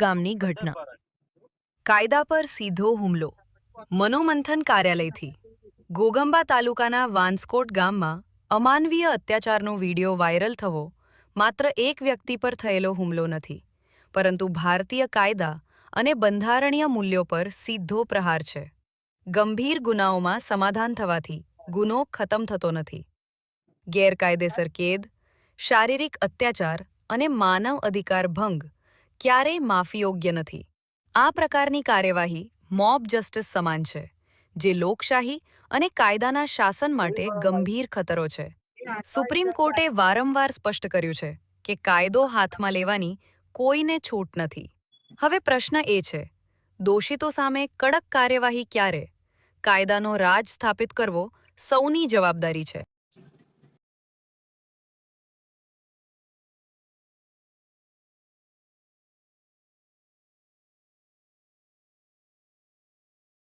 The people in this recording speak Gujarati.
ગામની ઘટના. કાયદા પર સીધો હુમલો. મનોમંથન કાર્યાલયથી ઘોગંબા તાલુકાના વાંસકોટ ગામમાં અમાનવીય અત્યાચારનો વિડિયો વાયરલ થવો માત્ર એક વ્યક્તિ પર થયેલો હુમલો નથી, પરંતુ ભારતીય કાયદા અને બંધારણીય મૂલ્યો પર સીધો પ્રહાર છે. ગંભીર ગુનાઓમાં સમાધાન થવાથી ગુનો ખતમ થતો નથી. ગેરકાયદેસર કેદ, શારીરિક અત્યાચાર અને માનવ અધિકાર ભંગ ક્યારેય માફીયોગ્ય નથી. આ પ્રકારની કાર્યવાહી મોબ જસ્ટિસ સમાન છે, જે લોકશાહી અને કાયદાના શાસન માટે ગંભીર ખતરો છે. સુપ્રીમ કોર્ટે વારંવાર સ્પષ્ટ કર્યું છે કે કાયદો હાથમાં લેવાની કોઈને છૂટ નથી. હવે પ્રશ્ન એ છે, દોષિતો સામે કડક કાર્યવાહી ક્યારે? કાયદાનો રાજ સ્થાપિત કરવો સૌની જવાબદારી છે.